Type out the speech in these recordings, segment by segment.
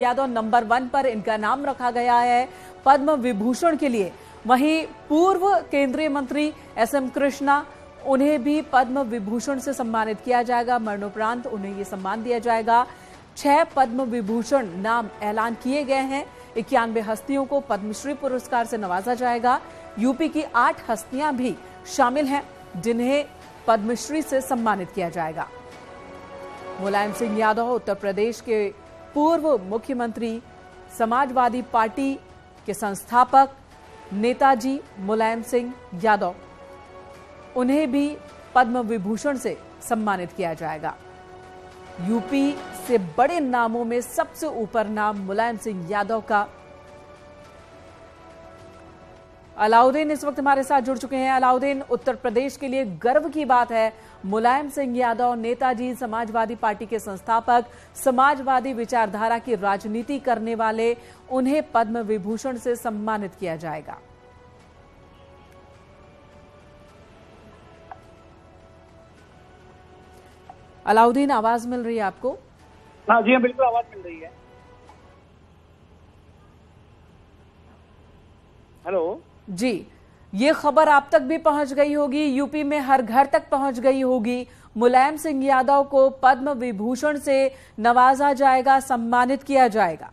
Yadav number 1 पर इनका नाम रखा गया है पद्म विभूषण के लिए। वहीं पूर्व केंद्रीय मंत्री एसएम कृष्णा, उन्हें भी पद्म विभूषण से सम्मानित किया जाएगा। मरणोपरांत उन्हें यह सम्मान दिया जाएगा। 6 पद्म विभूषण नाम ऐलान किए गए हैं। 91 हस्तियों को पद्मश्री पुरस्कार से नवाजा जाएगा। यूपी की 8 हस्तियां भी शामिल हैं जिन्हें पद्मश्री से सम्मानित किया जाएगा। मुलायम सिंह यादव उत्तर प्रदेश के पूर्व मुख्यमंत्री, समाजवादी पार्टी के संस्थापक नेताजी मुलायम सिंह यादव, उन्हें भी पद्म विभूषण से सम्मानित किया जाएगा। यूपी से बड़े नामों में सबसे ऊपर नाम मुलायम सिंह यादव का। अलाउद्दीन इस वक्त हमारे साथ जुड़ चुके हैं। अलाउद्दीन, उत्तर प्रदेश के लिए गर्व की बात है, मुलायम सिंह यादव नेताजी समाजवादी पार्टी के संस्थापक, समाजवादी विचारधारा की राजनीति करने वाले, उन्हें पद्म विभूषण से सम्मानित किया जाएगा। अलाउद्दीन, आवाज मिल रही है आपको? हाँ जी, बिल्कुल आवाज मिल रही है। हेलो जी, ये खबर आप तक भी पहुंच गई होगी, यूपी में हर घर तक पहुंच गई होगी। मुलायम सिंह यादव को पद्म विभूषण से नवाजा जाएगा, सम्मानित किया जाएगा।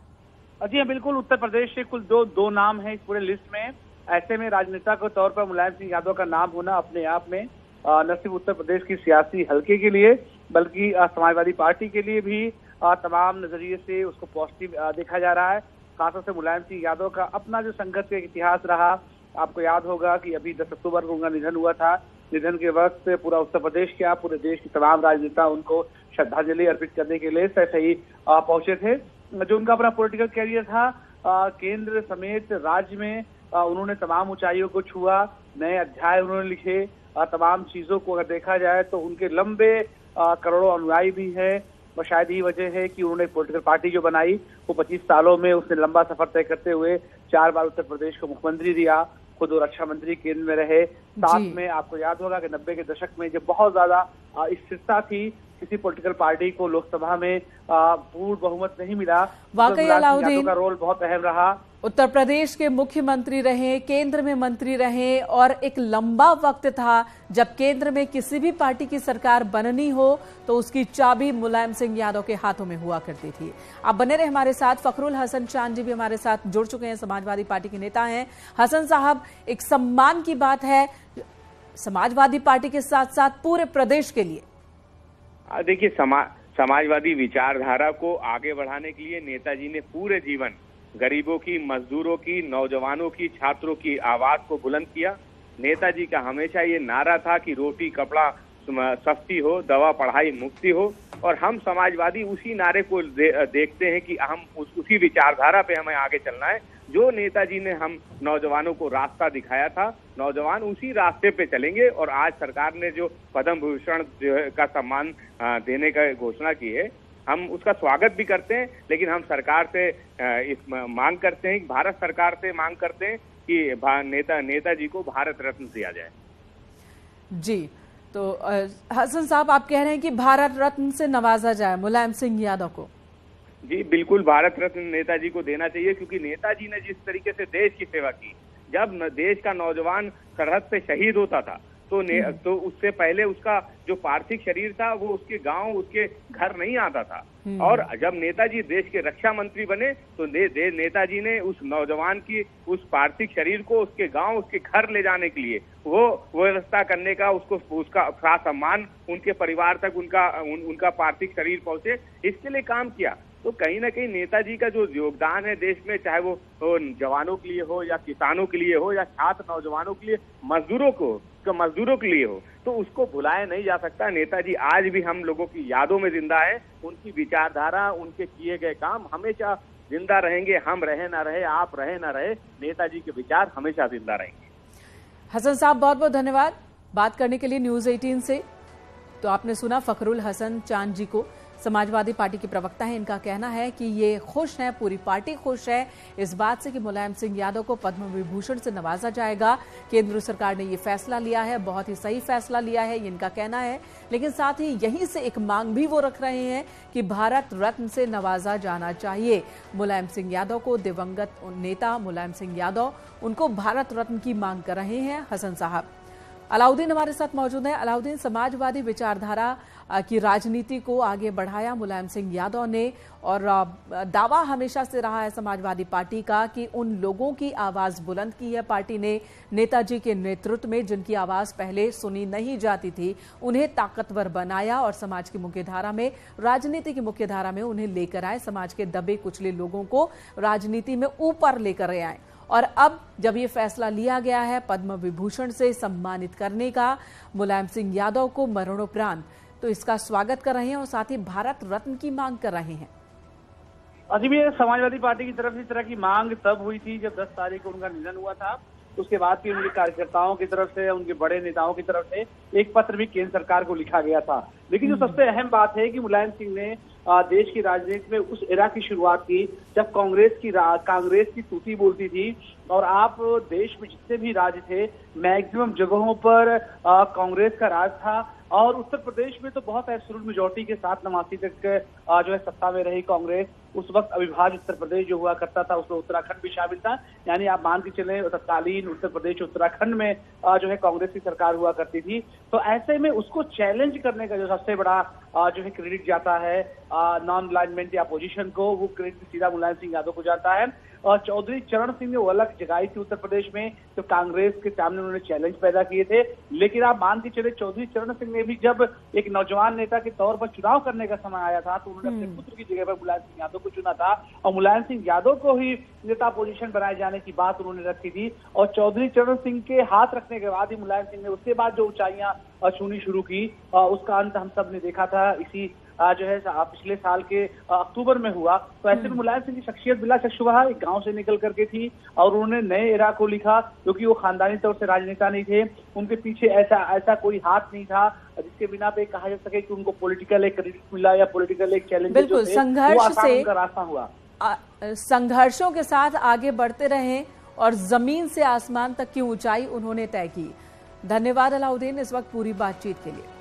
जी हाँ, बिल्कुल। उत्तर प्रदेश से कुल दो नाम है इस पूरे लिस्ट में। ऐसे में राजनेता के तौर पर मुलायम सिंह यादव का नाम होना अपने आप में न सिर्फ उत्तर प्रदेश की सियासी हलके के लिए बल्कि समाजवादी पार्टी के लिए भी तमाम नजरिए से उसको पॉजिटिव देखा जा रहा है। खासतौर से मुलायम सिंह यादव का अपना जो संघर्ष का इतिहास रहा, आपको याद होगा कि अभी 10 अक्टूबर को उनका निधन हुआ था। निधन के वक्त पूरा उत्तर प्रदेश क्या पूरे देश के तमाम राजनेता उनको श्रद्धांजलि अर्पित करने के लिए सही पहुंचे थे। जो उनका अपना पॉलिटिकल कैरियर था, केंद्र समेत राज्य में उन्होंने तमाम ऊंचाइयों को छुआ, नए अध्याय उन्होंने लिखे। तमाम चीजों को अगर देखा जाए तो उनके लंबे करोड़ों अनुयायी भी है। और शायद यही वजह है कि उन्होंने पॉलिटिकल पार्टी जो बनाई वो 25 सालों में उसने लंबा सफर तय करते हुए 4 बार उत्तर प्रदेश को मुख्यमंत्री दिया, खुद वो रक्षा मंत्री केंद्र में रहे। साथ में आपको याद होगा कि 90 के दशक में जब बहुत ज्यादा स्थिरता थी, किसी पॉलिटिकल पार्टी को लोकसभा में पूर्ण बहुमत नहीं मिला, वाकई अलाउद्दीन का रोल बहुत अहम रहा। उत्तर प्रदेश के मुख्यमंत्री रहे, केंद्र में मंत्री रहे, और एक लंबा वक्त था जब केंद्र में किसी भी पार्टी की सरकार बननी हो तो उसकी चाबी मुलायम सिंह यादव के हाथों में हुआ करती थी। आप बने रहे हमारे साथ। फखरुल हसन चांद जी भी हमारे साथ जुड़ चुके हैं, समाजवादी पार्टी के नेता हैं। हसन साहब, एक सम्मान की बात है समाजवादी पार्टी के साथ साथ पूरे प्रदेश के लिए। देखिए, समाजवादी विचारधारा को आगे बढ़ाने के लिए नेताजी ने पूरे जीवन गरीबों की, मजदूरों की, नौजवानों की, छात्रों की आवाज को बुलंद किया। नेताजी का हमेशा ये नारा था कि रोटी कपड़ा सस्ती हो, दवा पढ़ाई मुफ्ती हो, और हम समाजवादी उसी नारे को देखते हैं कि हम उसी विचारधारा पे हमें आगे चलना है। जो नेताजी ने हम नौजवानों को रास्ता दिखाया था, नौजवान उसी रास्ते पे चलेंगे। और आज सरकार ने जो पद्म भूषण का सम्मान देने का घोषणा की है, हम उसका स्वागत भी करते हैं। लेकिन हम सरकार से मांग करते हैं, भारत सरकार से मांग करते हैं कि नेताजी को भारत रत्न दिया जाए। जी, तो हसन साहब, आप कह रहे हैं कि भारत रत्न से नवाजा जाए मुलायम सिंह यादव को? जी बिल्कुल, भारत रत्न नेताजी को देना चाहिए, क्योंकि नेताजी ने जिस तरीके से देश की सेवा की, जब देश का नौजवान सरहद पे शहीद होता था तो उससे पहले उसका जो पार्थिव शरीर था वो उसके गांव, उसके घर नहीं आता था। और जब नेताजी देश के रक्षा मंत्री बने तो नेताजी ने उस नौजवान की उस पार्थिव शरीर को उसके गांव, उसके घर ले जाने के लिए वो व्यवस्था करने का, उसका सम्मान उनके परिवार तक उनका पार्थिव शरीर पहुंचे, इसके लिए काम किया। तो कहीं ना कहीं नेताजी का जो योगदान है देश में, चाहे वो जवानों के लिए हो या किसानों के लिए हो या छात्र नौजवानों के लिए, मजदूरों के लिए हो, तो उसको भुलाया नहीं जा सकता। नेताजी आज भी हम लोगों की यादों में जिंदा है। उनकी विचारधारा, उनके किए गए काम हमेशा जिंदा रहेंगे। हम रहे ना रहे, आप रहे ना रहे, नेताजी के विचार हमेशा जिंदा रहेंगे। हसन साहब, बहुत बहुत धन्यवाद बात करने के लिए न्यूज 18 से। तो आपने सुना फखरुल हसन चांद जी को, समाजवादी पार्टी के प्रवक्ता हैं, इनका कहना है कि ये खुश हैं, पूरी पार्टी खुश है इस बात से कि मुलायम सिंह यादव को पद्म विभूषण से नवाजा जाएगा। केंद्र सरकार ने ये फैसला लिया है, बहुत ही सही फैसला लिया है, ये इनका कहना है। लेकिन साथ ही यहीं से एक मांग भी वो रख रहे हैं कि भारत रत्न से नवाजा जाना चाहिए मुलायम सिंह यादव को। दिवंगत नेता मुलायम सिंह यादव, उनको भारत रत्न की मांग कर रहे हैं हसन साहब। अलाउद्दीन हमारे साथ मौजूद हैं। अलाउद्दीन, समाजवादी विचारधारा की राजनीति को आगे बढ़ाया मुलायम सिंह यादव ने, और दावा हमेशा से रहा है समाजवादी पार्टी का कि उन लोगों की आवाज बुलंद की है पार्टी ने नेताजी के नेतृत्व में, जिनकी आवाज पहले सुनी नहीं जाती थी, उन्हें ताकतवर बनाया और समाज की मुख्यधारा में, राजनीति की मुख्यधारा में उन्हें लेकर आए। समाज के दबे कुचले लोगों को राजनीति में ऊपर लेकर आए। और अब जब ये फैसला लिया गया है पद्म विभूषण से सम्मानित करने का मुलायम सिंह यादव को मरणोपरांत, तो इसका स्वागत कर रहे हैं और साथ ही भारत रत्न की मांग कर रहे हैं। अजीब, समाजवादी पार्टी की तरफ से इस तरह की मांग तब हुई थी जब 10 तारीख को उनका निधन हुआ था। उसके बाद भी उनके कार्यकर्ताओं की तरफ से, उनके बड़े नेताओं की तरफ से एक पत्र भी केंद्र सरकार को लिखा गया था। लेकिन जो सबसे अहम बात है कि मुलायम सिंह ने देश की राजनीति में उस एरा की शुरुआत की जब कांग्रेस की तूती बोलती थी, और आप देश में जितने भी राज्य थे मैक्सिमम जगहों पर कांग्रेस का राज था। और उत्तर प्रदेश में तो बहुत एब्सोल्यूट मेजॉरिटी के साथ 89 तक जो है सत्ता में रही कांग्रेस। उस वक्त अविभाज्य उत्तर प्रदेश जो हुआ करता था उसमें उत्तराखंड भी शामिल था। यानी आप मान के चले तत्कालीन उत्तर प्रदेश उत्तराखंड में जो है कांग्रेस की सरकार हुआ करती थी। तो ऐसे में उसको चैलेंज करने का जो सबसे बड़ा जो है क्रेडिट जाता है नॉन अलाइनमेंट या अपोजिशन को, वो क्रेडिट सीधा मुलायम सिंह यादव को जाता है। और चौधरी चरण सिंह ने वो अलग जगाई थी उत्तर प्रदेश में, तो कांग्रेस के सामने उन्होंने चैलेंज पैदा किए थे। लेकिन आप मान के चले चौधरी चरण सिंह ने भी जब एक नौजवान नेता के तौर पर चुनाव करने का समय आया था तो उन्होंने अपने पुत्र की जगह पर मुलायम सिंह यादव को चुना था, और मुलायम सिंह यादव को ही नेता पोजीशन बनाए जाने की बात उन्होंने रखी थी। और चौधरी चरण सिंह के हाथ रखने के बाद ही मुलायम सिंह ने उसके बाद जो ऊंचाइयां छूनी शुरू की, उसका अंत हम सब ने देखा था इसी जो है पिछले साल के अक्टूबर में हुआ। तो ऐसे में मुलायम सिंह की शख्सियत बिला शक शुबह एक गांव से निकल करके थी, और उन्होंने नए एरा को लिखा, क्योंकि वो खानदानी तौर से राजनेता नहीं थे। उनके पीछे ऐसा कोई हाथ नहीं था जिसके बिना पे कहा जा सके कि उनको पॉलिटिकल एक क्रेडिट मिला या पॉलिटिकल एक चैलेंज। बिल्कुल, संघर्ष से रास्ता हुआ, संघर्षों के साथ आगे बढ़ते रहे और जमीन से आसमान तक की ऊंचाई उन्होंने तय की। धन्यवाद अलाउद्दीन इस वक्त पूरी बातचीत के लिए।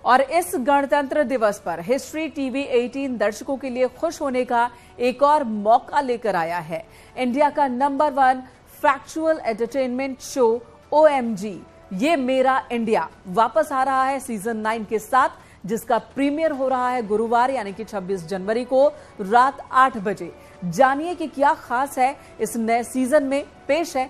और इस गणतंत्र दिवस पर हिस्ट्री टीवी 18 दर्शकों के लिए खुश होने का एक और मौका लेकर आया है। इंडिया का number 1 factual entertainment show OMG ये मेरा इंडिया वापस आ रहा है सीजन 9 के साथ, जिसका प्रीमियर हो रहा है गुरुवार यानी कि 26 जनवरी को रात 8 बजे। जानिए कि क्या खास है इस नए सीजन में। पेश है